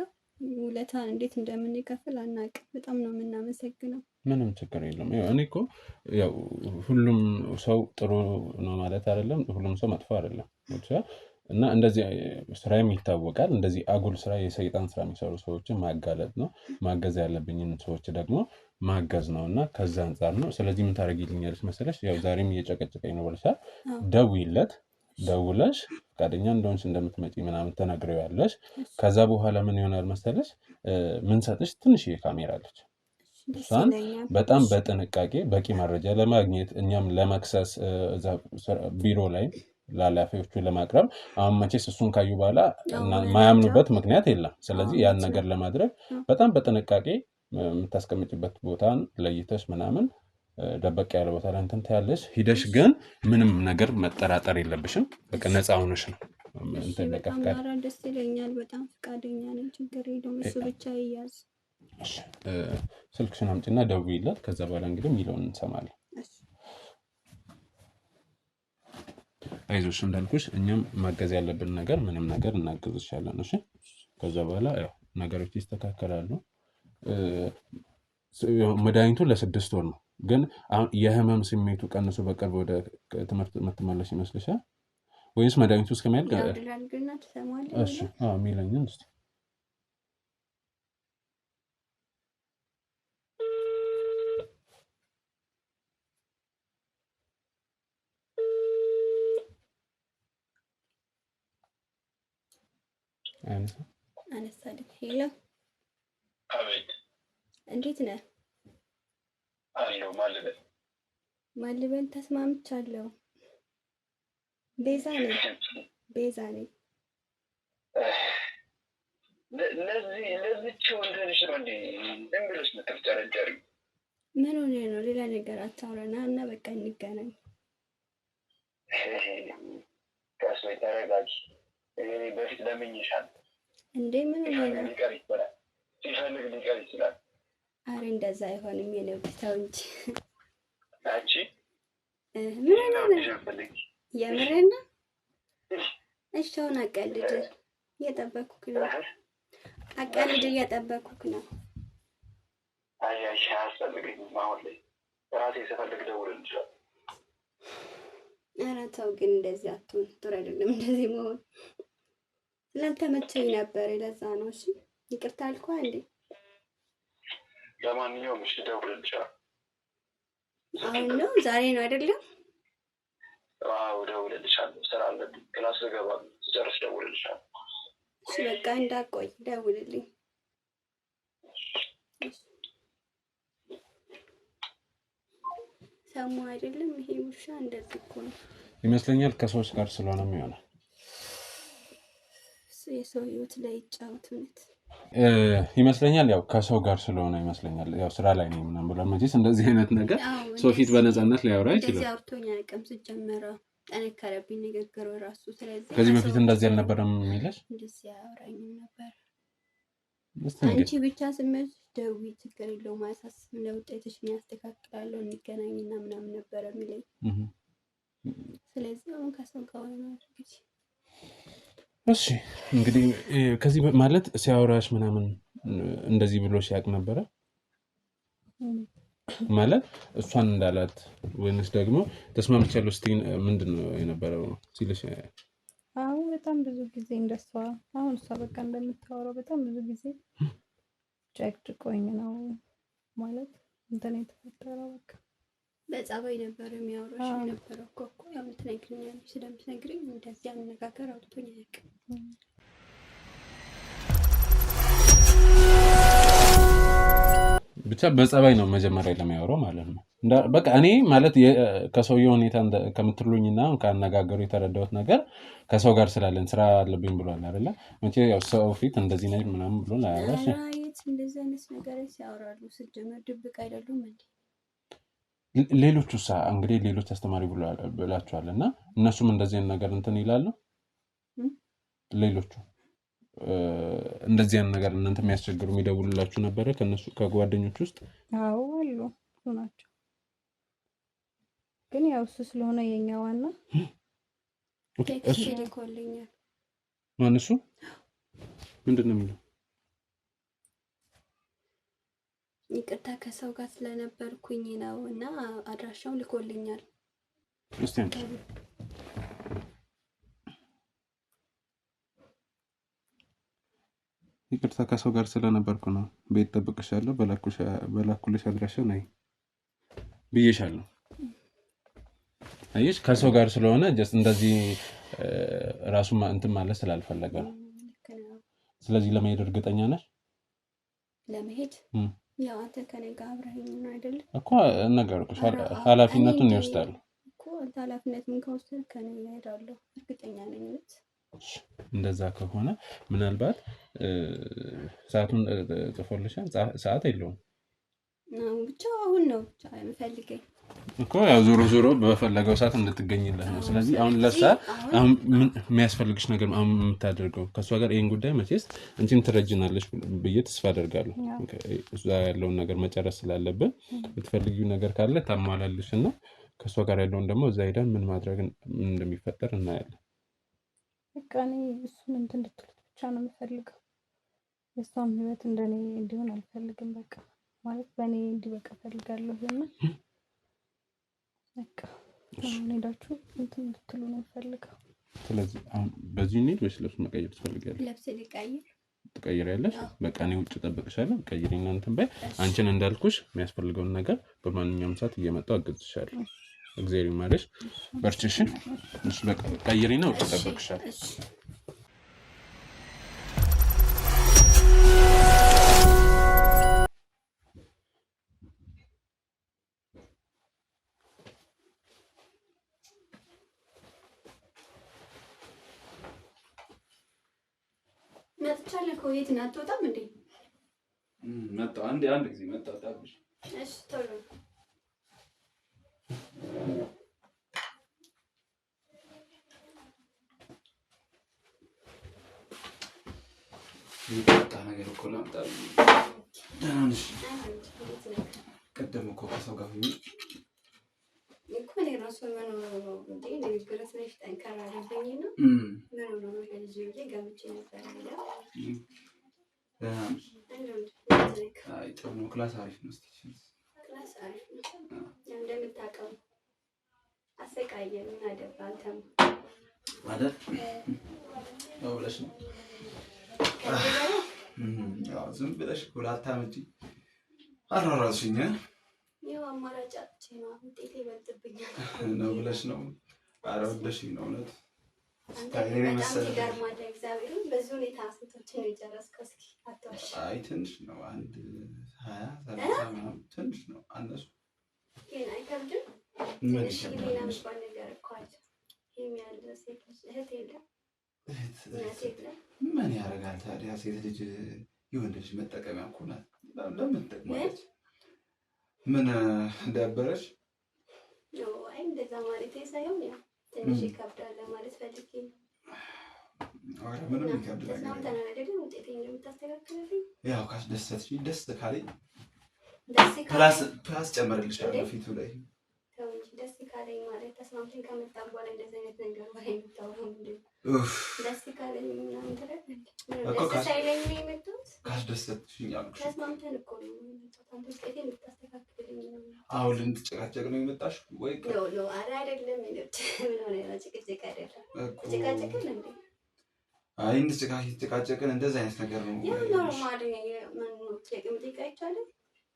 ውለታን እንዴት እንደምንከፍል አናውቅም። በጣም ነው የምናመሰግነው። ምንም ችግር የለም። እኔ እኮ ያው ሁሉም ሰው ጥሩ ነው ማለት አይደለም፣ ሁሉም ሰው መጥፎ አይደለም እና እንደዚህ ስራዬም ይታወቃል። እንደዚህ አጉል ስራ፣ የሰይጣን ስራ የሚሰሩ ሰዎችን ማጋለጥ ነው። ማገዝ ያለብኝን ሰዎች ደግሞ ማገዝ ነው እና ከዛ አንጻር ነው። ስለዚህ ምን ታደርጊልኛለሽ መሰለሽ? ያው ዛሬም እየጨቀጨቀኝ ነው ብለሻል። ደውይለት፣ ደውለሽ ፈቃደኛ እንደሆንሽ እንደምትመጪ ምናምን ተነግሪዋለሽ። ከዛ በኋላ ምን ይሆናል መሰለሽ? ምን ሰጥሽ ትንሽዬ ካሜራ አለች። እሷን በጣም በጥንቃቄ በቂ መረጃ ለማግኘት እኛም ለመክሰስ ቢሮ ላይ ለኃላፊዎቹ ለማቅረብ አሁን መቼስ እሱን ካዩ በኋላ ማያምኑበት ምክንያት የለም። ስለዚህ ያን ነገር ለማድረግ በጣም በጥንቃቄ የምታስቀምጭበት ቦታን ለይተሽ ምናምን ደበቅ ያለ ቦታ ላይ እንትን ትያለሽ። ሂደሽ ግን ምንም ነገር መጠራጠር የለብሽም። በቃ ነፃ ሆነሽ ነው እንትን ለቀፍቃድ። ደስ ይለኛል። በጣም ፈቃደኛ ነኝ። ችግር የለውም። እሱ ብቻ ይያዝ። ስልክሽን አምጪና ደውይለት። ከዛ በኋላ እንግዲህ የሚለውን እንሰማለን። አይዞሽ እንዳልኩሽ እኛም ማገዝ ያለብን ነገር ምንም ነገር እናግዝሻለን። እሺ ከዛ በኋላ ያው ነገሮች ይስተካከላሉ። መድኃኒቱ ለ6 ወር ነው፣ ግን አሁን የህመም ስሜቱ ቀንሶ በቅርብ ወደ ትምህርት የምትመለስ ይመስልሻል ወይስ መድኃኒቱ እስከሚያልቅ? እሺ የሚለኝን እስኪ አነሳልኝ። ሄሎ፣ አቤት። እንዴት ነህ? አለሁ። ማልበል ተስማምቻለሁ። ቤዛ ነኝ። ለዚች ወንድንሽ ነው እንዴ ዝም ብለሽ የምትፍጨረጨሪ? ምን ሆነ ነው? ሌላ ነገር አታውራና እና በቃ እንገናኝ። ቀስ በይ ተረጋጊ። በፊት ለምኜሻለሁ እንዴ። ምን ሆነ ነው? ሊቀር ይችላል፣ ሲፈልግ ሊቀር ይችላል። አረ እንደዛ አይሆንም። የኔው ተው እንጂ አንቺ ምን ሆነ ነው? የምሬን ነው። እሺ አሁን አቀልድ፣ እየጠበኩህ ነው። አይ አያስፈልገኝም። አሁን ላይ ራሴ ስፈልግ እደውልልሻለሁ። ኧረ ተው ግን እንደዚህ አትሁን። ጥሩ አይደለም እንደዚህ መሆን። ስላልተመቸኝ ነበር፣ ለዛ ነው። እሺ ይቅርታ አልኩህ እንዴ። ለማንኛውም እሺ እደውልልሻለሁ። አሁን ነው ዛሬ ነው አይደለም? አዎ እደውልልሻለሁ። ስራ አለብኝ፣ ክላስ ልገባ ነው። ስጨርስ እደውልልሻለሁ። እሺ በቃ እንዳትቆይ ደውልልኝ። ሰሙ አይደለም? ይሄ ውሻ እንደዚህ እኮ ነው ይመስለኛል። ከሰዎች ጋር ስለሆነ የሚሆነው የሰው ህይወት ላይ ይጫወት እውነት ይመስለኛል። ያው ከሰው ጋር ስለሆነ ይመስለኛል። ያው ስራ ላይ ነው ምናምን ብሏል። መቼስ እንደዚህ አይነት ነገር ሰው ፊት በነፃነት ሊያወራ ይችላል። እንደዚህ አውርቶኝ አያውቅም። ስትጀምረው ጠነከረብኝ ንግግሩ ራሱ። ስለዚህ ከዚህ በፊት እንደዚህ አልነበረም የሚልሽ? እንደዚህ አያወራኝም ነበር። አንቺ ብቻ ስመች ደውዪ፣ ችግር የለውም አያሳስብም፣ ለውጤትሽ ያስተካክላለሁ፣ እንገናኝና ምናምን ነበረ የሚለኝ። ስለዚህ አሁን ከሰው ጋር ሆነ እንግዲህ። እሺ እንግዲህ ከዚህ ማለት ሲያወራሽ ምናምን እንደዚህ ብሎ ሲያውቅ ነበረ ማለት እሷን እንዳላት ወይንስ ደግሞ ተስማምቻለሁ ስትይ ምንድን ነው የነበረው ሲልሽ? አሁን በጣም ብዙ ጊዜ እንደሷ አሁን እሷ በቃ እንደምታወራው በጣም ብዙ ጊዜ ጨቅጭቆኝ ነው ማለት እንትን የተፈጠረው። በቃ በጸባይ ነበር የሚያወራሽ የነበረው እኮ ያው የምትነግሪኛለሽ። ስለምትነግሪኝ እንደዚህ አነጋገር አውጥቶኝ አያውቅም። ብቻ በጸባይ ነው መጀመሪያ ለሚያወራው ማለት ነው። በቃ እኔ ማለት ከሰውየው ሁኔታ ከምትሉኝና ካነጋገሩ የተረዳሁት ነገር ከሰው ጋር ስላለን ስራ አለብኝ ብሏል አይደለ? መቼ ያው ሰው ፊት እንደዚህ ነኝ ምናምን ብሎ አያወራሽ። እንደዚህ አይነት ነገር ሲያወራሉ ስትጀምር ድብቅ አይደሉም እንዴ? ሌሎቹ እንግዲህ ሌሎች አስተማሪ ብላችኋል እና እነሱም እንደዚህ አይነት ነገር እንትን ይላሉ። ሌሎቹ እንደዚህ አይነት ነገር እናንተ የሚያስቸግሩ የሚደውሉላችሁ ነበረ ከነሱ ከጓደኞች ውስጥ? አዎ አሉ ናቸው። ግን ያው እሱ ስለሆነ የኛ ዋና ልኮልኛል። ማን እሱ? ምንድን ነው የሚለው? ይቅርታ ከሰው ጋር ስለነበርኩኝ ነው እና አድራሻውን ልኮልኛል። እስቲ አንቺ ይቅርታ ከሰው ጋር ስለነበርኩ ነው ቤት ጠብቅሻለሁ በላኩልሽ አድራሻ ነይ ብዬሻለሁ። አየሽ ከሰው ጋር ስለሆነ ጀስት እንደዚህ ራሱ እንትን ማለት ስላልፈለገ ነው። ስለዚህ ለመሄድ እርግጠኛ ነሽ? ለመሄድ ያው አንተ ከኔ ጋር አብረኸኝ ነው አይደል እኮ ነገርኩሽ። ኃላፊነቱን ይወስዳሉ እኮ አንተ ኃላፊነቱን ከወሰድክ ከኔ እሄዳለሁ እርግጠኛ ነኝ። እንደዛ ከሆነ ምናልባት ሰዓቱን ጽፎልሻል? ሰዓት የለውም ብቻ አሁን ነው ብቻ የምፈልገኝ እኮ ያው ዞሮ በፈለገው ሰዓት እንድትገኝለት ነው። ስለዚህ አሁን ለሳ አሁን የሚያስፈልግሽ ነገር አሁን የምታደርገው ከእሷ ጋር ይሄን ጉዳይ መቼስ አንቺም ትረጅናለሽ ብዬ ተስፋ አደርጋለሁ። እዛ ያለውን ነገር መጨረስ ስላለብን የምትፈልጊው ነገር ካለ ታሟላልሽ እና ከእሷ ጋር ያለውን ደግሞ እዛ ሄደን ምን ማድረግ እንደሚፈጠር እናያለን። በቃ እኔ እሱን እንትን እንድትሉት ብቻ ነው የምፈልገው። የእሷም ህይወት እንደኔ እንዲሆን አልፈልግም። በቃ ማለት በእኔ እንዲበቃ ፈልጋለሁ እና በቃ አሁን ሄዳችሁ እንትን እንድትሉ ነው የምፈልገው። ስለዚህ አሁን በዚህ እንሂድ ወይስ ልብስ መቀየር ትፈልጊያለሽ? ልብስ ልቀይር ትቀይሪያለሽ? በቃ እኔ ውጭ እጠብቅሻለሁ። ቀይሪና እንትን በይ። አንቺን እንዳልኩሽ የሚያስፈልገውን ነገር በማንኛውም ሰዓት እየመጣሁ አግዝሻለሁ። እግዚአብሔር ይማርሽ። በርቺሽ። እሺ በቃ ቀይሪና ውጭ እጠብቅሻለሁ። መጥቻለሁ እኮ የት ነህ? አትወጣም እንዴ? መጣሁ። አንድ ጊዜ መጣሁ። ታብሽ እሺ ቶሎ ይጣጣ ነገር እኮ ላምጣልኝ። ደህና ነሽ? ቅድም እኮ ከሰው ጋር ሆኜ እኮ እኔ እራሱ ምን ነው እንዴ ንግግር ትንሽ ጠንከር አለብኝ ነው ምን ነው ለልጅ ብዬ ገምቼ ነበር። ደህና ነሽ? አይ ጥሩ ነው። ክላስ አሪፍ ነው። ክላስ አሪፍ ነው። እንደምታውቀው አሰቃየን እና ደባ አንተም አይደል ነው ብለሽ ነው ያው ዝም ብለሽ ሁለት አመት አራራሽኝ ያው አማራጭ አጥቼ ነው ውጤቴ ይበልጥብኛል ነው ብለሽ ነው። ኧረ ወደሽኝ ነው እውነት። ታዲያ መሰለኝ ይገርማል። እግዚአብሔርን በዚህ ሁኔታ ስንቶችን ነው የጨረስከው? እስኪ አትዋሽ። አይ ትንሽ ነው። 20-30 ምናምን ትንሽ ነው። አነሱ ግን አይከብድም። ትንሽ ሌላ ምባል ነገር እኮ አለ። የሚያለ ሴት ልጅ እህት የለም ምን ያደርጋል ታዲያ? ሴት ልጅ የወንድ ልጅ መጠቀሚያ እኮ ናት። ለምን ትጠቅማለች? ምን እንዳበረሽ? አይ እንደዛ ማለት ሳይሆን ያው ትንሽ ይከብዳል ማለት ፈልጌ ነው። አረ ምንም ይከብድ ነገር የለም። ተናደደኝ ውጤቴን እንደምታስተካክልልኝ ያው ካስደሰትሽኝ ደስ ካለኝ ደስ ፕላስ ጨምርልሻለሁ ፊቱ ላይ ተው እንጂ ደስ ካለኝ ማለት ተስማምተን ከመጣን በኋላ እንደዚህ አይነት ነገር ወሬ የምታወራው ምንድን ነው? ደስ ካለኝ ምናምን ትላለህ ደስ ሳይለኝ ነው የመጣሁት። ካስደሰትሽኝ አልኩሽ። ተስማምተን እኮ ነው የመጣሁት። አንተ ውጤቴን እንድታስተካክልልኝ ነው። አሁን ልንጨቃጨቅ ነው የመጣሽ ወይ? ኖ ኧረ አይደለም። ምን ሆነ ነው? ጭቅጭቅ አይደለም። ጭቃጭቅን እንዴ? አይ እንድጨቃጨቅን እንደዚህ አይነት ነገር ነው ያው ኖርማል ምን ነው ጥቅምጥቅ አይቻልም።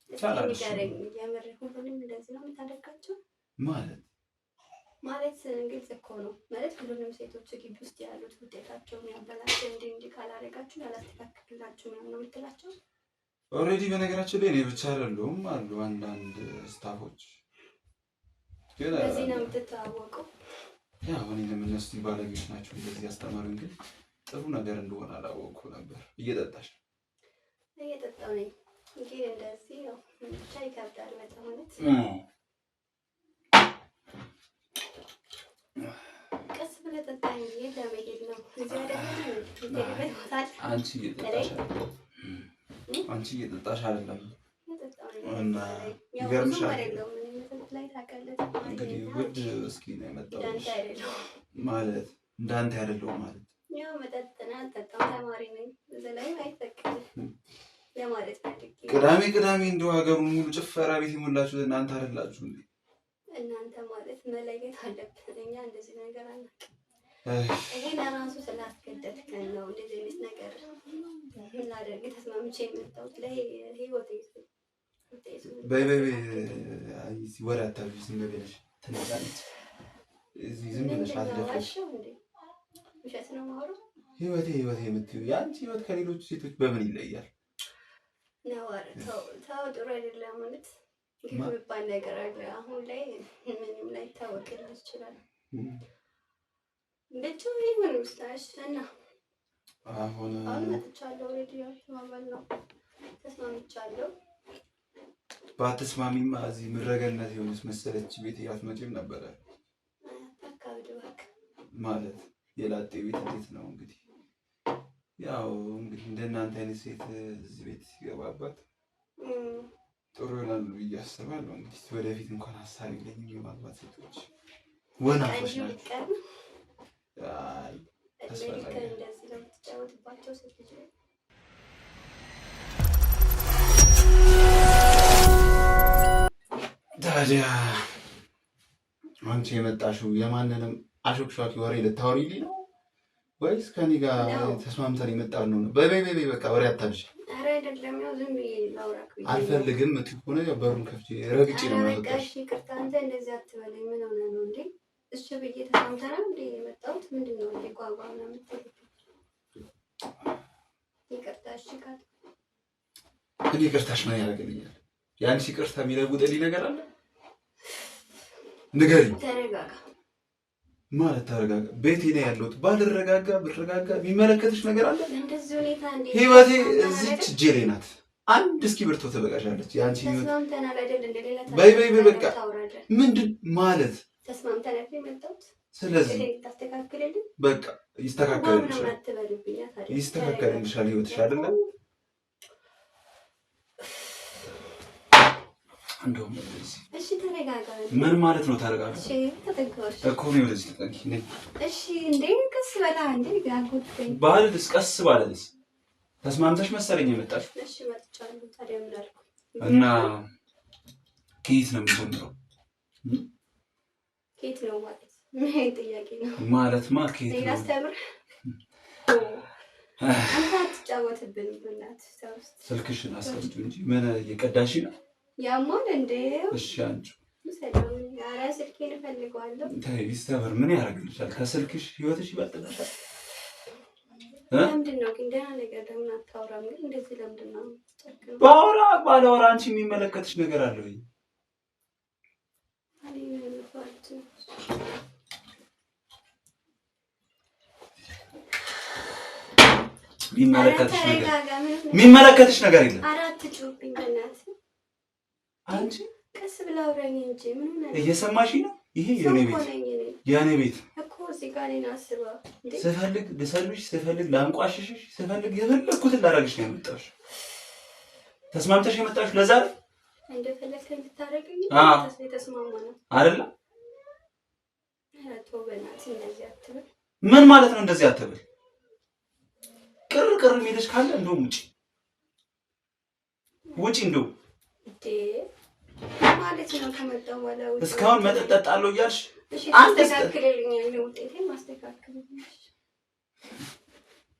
የሚገርም የምር ሁሉንም እንደዚህ ነው የምታደርጋቸው ማለት ግልጽ እኮ ነው ማለት ሁሉንም ሴቶች ግቢ ውስጥ ያሉት ውጤታቸውን ያበላቸው እንዲህ ካላደረጋችሁ ያላስተካክልላችሁ ነው የምትላቸው። ኦልሬዲ በነገራችን ላይ እኔ ብቻ አይደለሁም አሉ አንዳንድ ስታፎች ግን በዚህ ነው የምትተዋወቀው። ያው እኔንም እነሱ ባለጌዎች ናቸው እንደዚህ ያስተማሩኝ። ግን ጥሩ ነገር እንደሆነ አላወቅኩ ነበር። እየጠጣሽ ነው? እየጠጣሁ ነኝ ግን እንደዚህ ነው ብቻ ይከብዳል በጣም ማለት ቀስ ብለህ ጠጣ እንጂ ለመሄድ ነው እዚህ አይደለም። አንቺ እየጠጣሽ አይደለም እና ይገርምሻል። እንግዲህ ውድ እስኪ ነው የመጣው ማለት እንዳንተ አይደለሁም ማለት ያው መጠጥና አልጠጣም ተማሪ ነኝ። እዚህ ላይ አይፈቀድም የማለት ፈልጌ ቅዳሜ እንደው ሀገሩን ሙሉ ጭፈራ ቤት የሞላችሁት እናንተ አይደላችሁ እንዴ? እናንተ ማለት መለየት አለብን። እኛ እንደዚህ ነገር አናውቅም። ይሄ ለራሱ ስላስገደድከን ነው እንደዚህ አይነት ነገር ላደርግ ተስማምቼ የመጣሁት ለህይወቴ። በይ ወሬ አታብዢ፣ ዝም ብለሽ ትነጋለች። እዚህ ዝም ብለሽ አትደፍሽ። ውሸት ነው የማወራው። ህይወቴ የምትይው የአንቺ ህይወት ከሌሎች ሴቶች በምን ይለያል? ተው ጥሩ አይደለም ማለት የሚባል ነገር አለ። አሁን ላይ ምንም ላይ ታወቅልህ ይችላል። ብቻ ይሁን ውስጣሽ እና አሁን መጥቻለሁ። ሬዲዮ ተማመን ነው ተስማምቻለሁ። ባትስማሚማ እዚህ ምረገነት የሆነች መሰለች ቤት አትመጪም ነበረ። ማለት የላጤ ቤት እንዴት ነው እንግዲህ ያው እንግዲህ እንደናንተ አይነት ሴት እዚህ ቤት ሲገባባት ጥሩ ይሆናል ብዬ አስባለሁ። እንግዲህ ወደፊት እንኳን ሀሳብ የለኝም የማግባት ሴቶች ወናፎች ናቸው። ታዲያ አንቺ የመጣሽው የማንንም አሾክሿኪ ወሬ ልታወሪልኝ ነው ወይስ ከኔ ጋር ተስማምተን የመጣን ነው? በይ በቃ ወሬ አታብዢ። ኧረ አይደለም፣ ያው ዝም ብዬ ላውራክ። አልፈልግም እትሆነ በሩን ከፍቼ ረግጬ ነው ማለት ነው። እሺ ይቅርታ፣ አንተ እንደዚህ አትበለኝ። ምን ሆነ ነው እንዴ? እሺ ብዬ ተስማምተናል እንዴ የመጣሁት? ምንድን ነው እንዴ ጓጓ ምናምን የምትለው? ይቅርታ እሺ ካል እኔ ይቅርታሽ ምን ያደርግልኛል? የአንቺ ይቅርታ የሚለውጥልኝ ነገር አለ? ንገሪኝ። ተረጋጋ ማለት ተረጋጋ። ቤቴ ነው ያለሁት። ባልረጋጋ ብረጋጋ የሚመለከትሽ ነገር አለ? እንደዚህ ሁኔታ እንዴ? ህይወቴ እዚች እጄ ላይ ናት። አንድ እስክሪብቶ ትበቃሻለች። የአንቺ ህይወት ተስማምተናል አይደል? እንደ ሌላ በይ በቃ ምንድን ማለት ተስማምተናል የመጣሁት። ስለዚህ ታስተካክልልኝ። በቃ ይስተካከልልሻል። ይስተካከልልሻል ህይወትሽ አይደለም? እንደውም እሺ ተረጋጋ። ምን ማለት ነው ተረጋጋ? እሺ ተጠጋሽ እኮ ነው ወደዚህ ተጠጊ ነኝ። እሺ እንዴ ቀስ በላ እንዴ ጋርጎትኝ ባልልስ ቀስ ባልልስ ተስማምተሽ መሰለኝ የመጣሽው። እሺ መጥቻለሁ። ታዲያ ምን አልኩ? እና ከየት ነው የምጀምረው? ከየት ነው ማለት ምን ጥያቄ ነው? ማለትማ ከየት ነው? ላስተምር። አንተ አትጫወትብን በእናትህ። ተውስት ስልክሽን አስቀምጪው እንጂ ምን እየቀዳሽ ነው? ያማል እንዴ? እሺ አንቺ ሰላም ያራ ስልኬን እፈልገዋለሁ። ተይ ይስተምር። ምን ያደርግልሻል? ከስልክሽ ህይወትሽ ይበልጥልሻል። ለምንድን ነው ግን ደህና ነገር ለምን አታወራም? ግን እንደዚህ ለምንድን ነው? ባላወራ አንቺ የሚመለከትሽ ነገር አለ ወይ? የሚመለከትሽ ነገር የለም። አራት ጩብኝ በእናትህ አንቺ ቀስ ብለህ አውራኝ እንጂ ምን ሆነ? እየሰማሽኝ ነው? ይሄ የኔ ቤት እኮ እዚህ ጋር እኔን አስበህ ስፈልግ ልሰልብሽ፣ ስፈልግ ላንቋሽሽሽ፣ ስፈልግ የፈለግኩትን ላደርግሽ ነው የመጣሁሽ። ተስማምተሽ የመጣሁሽ ለዛ ነው። እንደፈለግህ እንድታደርገኝ ተስማማ ነው አይደለ? ተው በእናትህ እንደዚህ አትበል። ምን ማለት ነው እንደዚህ አትበል? ቅር የሚልሽ ካለ እንደውም ውጪ እንደው ማለት ነው። ከመጣሁ በኋላ እስካሁን መጠጥ ጠጣለሁ እያልሽ አስተካክልልኛል። ውጤቴን ማስተካክልልኝ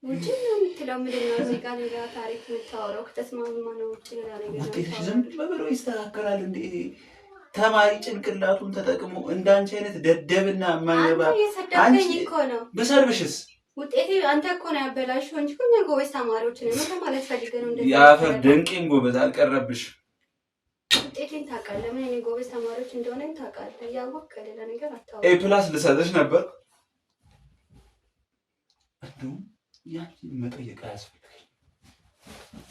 ውጪ ነው የምትለው? ምንድን ነው እዚህ ጋር ሌላ ታሪክ የምታወራው? ከተስማማ ነው ውጪ ሌላ ነገር ውጤትሽ ዝም ብሎ ይስተካከላል እንዴ? ተማሪ ጭንቅላቱን ተጠቅሞ እንዳንቺ አይነት ደደብና የማይረባ አንቺ እኮ ነው። ብሰርብሽስ ውጤቴ አንተ እኮ ነው ያበላሽው እንጂ እኛ ጎበዝ ተማሪዎች ነን ማለት ፈልገህ ነው። እንደዚህ ያፈር ድንቄም ጎበዝ አልቀረብሽ። ውጤቴን ታውቃለህ። ምን እኔ ጎበዝ ተማሪዎች እንደሆነ ታውቃለህ። ያወቅህ ሌላ ነገር አታውቅም። ኤ ፕላስ ልሰጥሽ ነበር። እንደውም ያንቺን መጠየቅ አያስፈልግም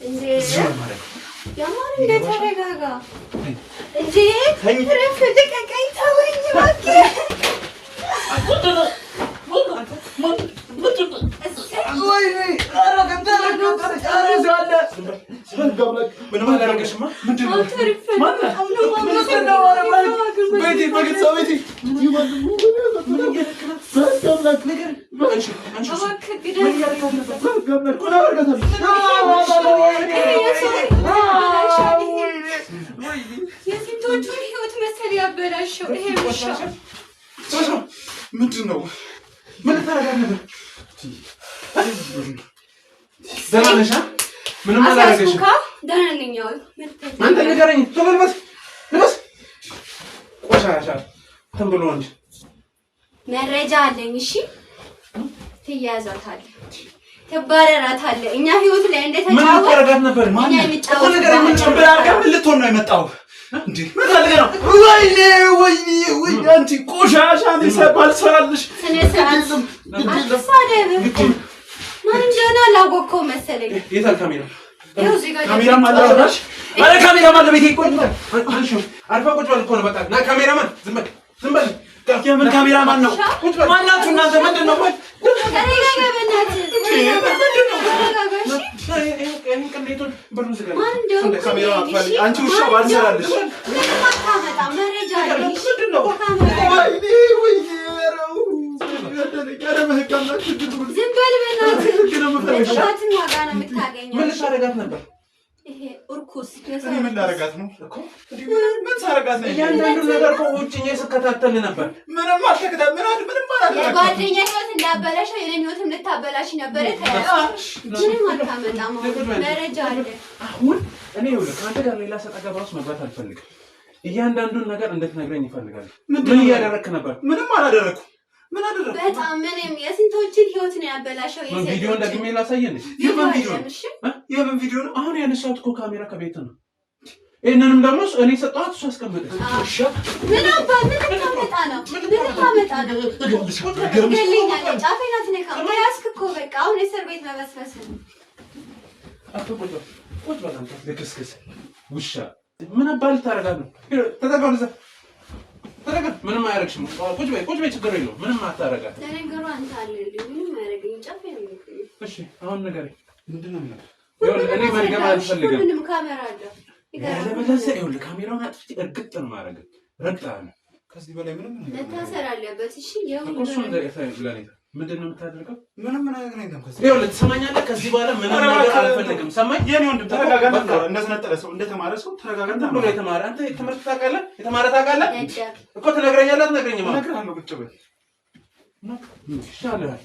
እንዴ? ማለት ያማር እንደ ተረጋጋ እንዴ። ረፍ ደቀቀኝ ተወኝ እባክህ። ምንም አላደረገሽማ። ምንድን ነው የስንቶቹን ህይወት መሰል ያበላሸው ይሄ ውሻ። ምንድን ነው? ምን ታደርጋለህ ነበር? ደህና ነሽ? ምንም አላደረገሽም። ደህና ነኝ። አንተ ንገረኝ። ቶሎ ልበስ። ቆሻሻ ተንብሎ እንጂ መረጃ አለኝ። እሺ ትያዛታለህ፣ ትባረራታለህ። እኛ ህይወት ላይ እንደተጫወተ ምን ታደርጋት ነበር? ማን ነገር ምን ጨምራ አድርጋ ምን ልትሆን ነው የመጣው? እንዴ ምን ታደርጋ ነው? ወይኔ አንቺ ቆሻሻ ነው ሰራልሽ። ስነ ስርዓት አትሳደብ። ማን እንደሆነ አላወቅኸው መሰለኝ። የታል ካሜራ? ካሜራ ማለሽ አረ ካሜራ ማለ ቤቴ ቆይ አንቺ አርፋ ቁጭ በል እኮ ነው በቃ። ና ካሜራማን ዝም በል የምን ካሜራማን ነው? ማናችሁ እናንተ? ምንድን ነው? አንቺ ውሻ ባልሰራልሽ ዝም በል በእናትህ። ዋጋ ነው የምታገኘው። ምን ልታደርጋት ነበር? ይሄ እርኩስ ምን ላደርጋት ነው? ምን ሳደርጋት ነው? እያንዳንዱ ነገር እኮ ውጭ ስከታተል ነበር። ምንም አልተከታተል ምንም አላደረግኩም። የጓደኛ ህይወት እንዳበላሸው የኔን ህይወትም ልታበላሽ ነበር። ምንም አታመጣም። መረጃ አለ። አሁን እኔ ይኸውልህ ከአንተ ጋር ሌላ ሰጣ ገባ ውስጥ መግባት አልፈልግም። እያንዳንዱን ነገር እንድትነግረኝ ይፈልጋል። ምን እያደረግክ ነበር? ምንም አላደረግኩም። ምን አደረግኩ? በጣም ምንም የስንቶችን ህይወት ነው ያበላሸው። ቪዲዮ ደግሜ ላሳየንሽ። የምን ቪዲዮ ነው? አሁን ያነሳሁት እኮ ካሜራ ከቤት ነው። ይሄንንም ደግሞ እኔ ሰጣሁት፣ እሱ አስቀመጠች። ምን ታመጣ ነው? ገለኛለህ። ጫፌን አትነካም። ተያዝክ እኮ በቃ። አሁን እስር ቤት መበስበስ ነው። ቁጭ በል አንተ ልክስክስ ውሻ። ምን አባል ታደርጋለህ? ተጠጋው ለዛ ምንም አያደርግሽም። ቁጭ በይ፣ ችግር የለውም። ምንም አታደርጋት። ለነገሩ አንተ አለልኝ። ምንም አያደርገኝም። ጫፌን ነው። እሺ አሁን ንገረኝ። ምንድን ነው የሚለው? እኔ መድገም አልፈልግም። ምንም ካሜራ አለ። ያለበለዚያ ይኸውልህ ካሜራውን አጥፍቼ እርግጥ ነው የማደርገው። ረግጠሃል። ከዚህ በላይ ምንም መታሰር አለበት። እሺ ምንድን ነው የምታደርገው? ምንም አያገናኝም። ይኸውልህ ትሰማኛለህ? ከዚህ በኋላ ምንም ነገር አልፈልግም። ሰማኝ? የኔ ወንድም ተረጋጋ። እንደተነጠለ ሰው እንደተማረ ሰው ተረጋጋ። ብሎ የተማረ አንተ ትምህርት ታውቃለህ? የተማረ ታውቃለህ እኮ ትነግረኛለህ። አትነግረኝም? እነግርሃለሁ። ቁጭ በል ይሻልሃል።